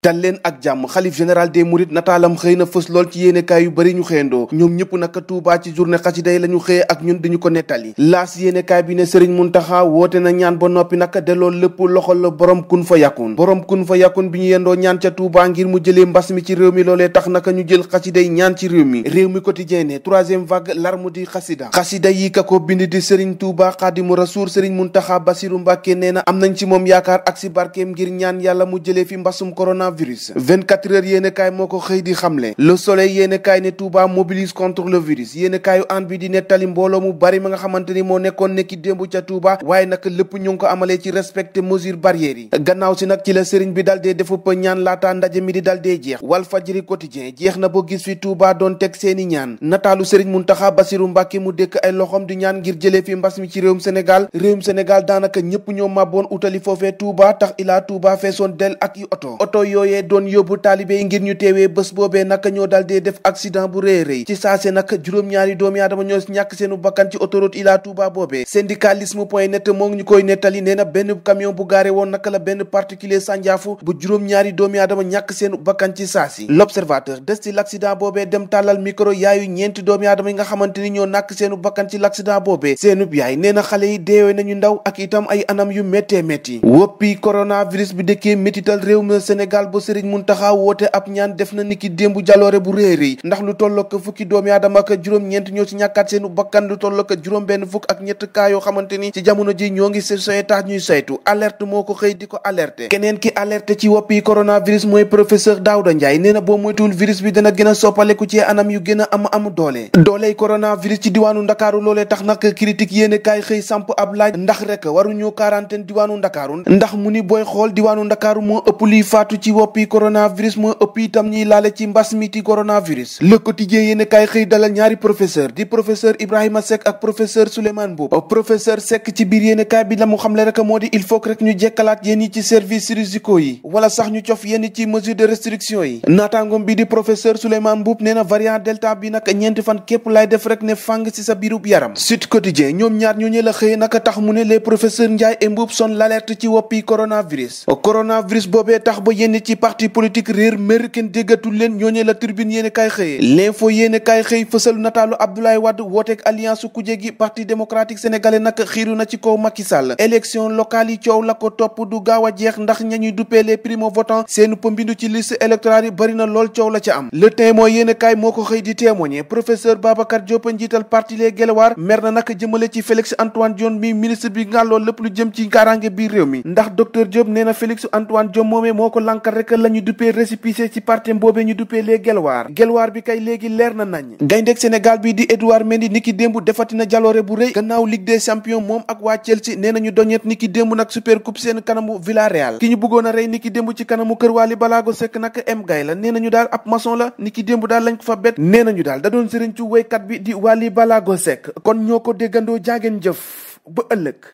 dal leen ak jàmm xalif général des mourides nataalam xëy na fës lool ci yéenekaay yu bari ñu xëyandoo ñoom ñëpp naka Tuubaa ci journée xasida yi la ñu xëye ak ñun dañu ko nettali laas yéenekaay bi ne Sëriñ Muntaxa woote na ñaan ba noppi naka delloo lépp loxol la borom kun fa yàkkun bi ñu yendoo ñaan ca Tuubaa ngir mu jëlee mbas mi ci réew mi loolee tax naka ñu jël xasida yi ñaan ci réew mi quotidien ne troisième vague larme di xasida yi ka ko bind di Sëriñ Tuubaa Xaadimu Rasuul Sëriñ Muntaxa Basiru Mbàkke nee na am nañ ci moom yaakaar ak si barkeem ngir ñaan yàlla mu jëlee fi mbasum coronavirus 24 heures yéenekaay moo ko xëy di xamle Le Soleil yéenekaay ne Touba mobilise contre le virus yéenekaayu an bi di nettali mbooloo mu bari ma nga xamante ni moo nekkoon nekki démb ca Touba waaye nag lépp ñu ngi ko amalee ci respecté mesures barrières yi gannaaw si nag ci la sëriñ bi dal dee defa pa ñaan laata ndaje mi di dal dee jeex Walfadjri quotidien jeex na boo gis fi Touba doon teg seeni ñaan nataalu sëriñ Muntaxa Basiru Mbàkke mu dékk ay loxom di ñaan ngir jëlee fi mbas mi ci réewum Sénégal daanaka ñëpp ñoo màbboon utali foofee Touba tax ilaa Touba feesoon del ak i oto yooyee doon yóbbu taalibe yi ngir ñu teewee bés boobee naka ñoo dal dee def accident bu rëy ci saase nag juróom-ñaari doomi aadama ñoo ñàkk seenu bakkan ci autoroute Ila Touba boobee syndicalisme point net moo ngi ñu koy nettali nee na benn camion bu gaare woon naka la benn particulier sànjaafu bu juróom-ñaari doomi aadama ñàkk seenu bakkan ci saasi l'observateur des ci l'accident boobee dem tàllal micro yaayu ñeenti doomi aadama yi nga xamante ni ñoo nàkk seenu bakkan ci l'accident boobee seenub yaay nee na xale yi deewee nañu ndaw ak itam ay anam yu méttee métti woppi coronavirus bi dëkkee métital réew mi Sénégal bu Sëriñ Muntaxa woote ab ñaan def na niki démbu jaloore bu réy ndax lu tollook fukki doomi aadama ak juróom-ñeent ñoo ci ñàkkaat seenu bakkan lu tollook juróom-benn fukk ak ñett kaa yoo xamante ni ci jamono ji ñoo ngi soye tax ñuy saytu alerte moo ko xëy di ko alerté keneen ki alerte ci woppi coronavirus mooy professeur Daouda Ndiaye nee na boo moytuwul virus bi dana gën a soppaleku ci anam yu gën a am dooley coronavirus ci diwaanu Ndakaaru loolee tax nag critique yéene kaay xëy samp ab laaj ndax rek waruñu quarantaine diwaanu Ndakaaru ndax mu ni booy xool diwaanu Ndakaaru moo ëpp liy faatu ci woppi coronavirus moo ëpp itam ñiy laale ci mbas mi ci coronavirus Le Quotidien yéen kaay xëy dalal ñaari professeur di professeur Ibrahima Seck ak professeur Souleymane Mboup professeur Seck ci biir yéen kaay bi la mu xamle rek moo di il faut que rek ñu jekkalaat yéen ci services chirurgicaux yi wala sax ñu cof yéen ci mesure de restriction yi naataangoom bi di professeur Souleymane Mboup nee na variant delta bi nag ñeenti fan képp lay def rek ne fàng ci sa biirub yaram Sud Quotidien ñoom ñaar ñooñu la xëy naka tax mu ne les professeurs Ndiaye et Mboup son l'alerte ci woppi coronavirus boobee tax ba yenn ci parti politique réer mer kenn déggatul leen ñooñee la Tribune yéene kaay xëyee l'info yéene kaay xëy fësalu nataalu Abdoulaye Wade wooteek alliance su kuje gi parti démocratique sénégalais nag xiiru na ci kaw Macky Sall élection locale yi coow la ko topp du gaaw a jeex ndax ñañuy duppee les primo votants seenu pëmbindu ci liste électorale yi bari na lool coow la ca am Le Témoin yéene kaay moo ko xëy di témoigner professeur Babacar Diop njiital parti les Guelwaar mer na nag jëmale ci Félix Antoine Diome mi ministre bi nga lool lépp lu jëm ci kaaraange biir réew mi ndax docteur Diop nee na Félix Antoine Diome moomee moo ko lankal rek la ñu duppee récépissé ci parti boobee ñu duppee les Guelwaar bi kay léegi leer na nañ gayndeek Sénégal bi di Edouard Mendy niki démb defatina jaloore bu rëy gannaaw Ligue des champions moom ak waa Chelsea nee nañu doñet niki démb nag super coupe seen kanamu Villarreal ki ñu bëggoon a rey niki démb ci kanamu kër Waly Balago Seck nag M Gaye la nee nañu daal ab maçon la niki démb daal lañ ko fa bet nee nañu daal da doon sëriñ ci woykat bi di Waly Balago Seck kon ñoo ko déggandoo jaageen jëf ba ëllëg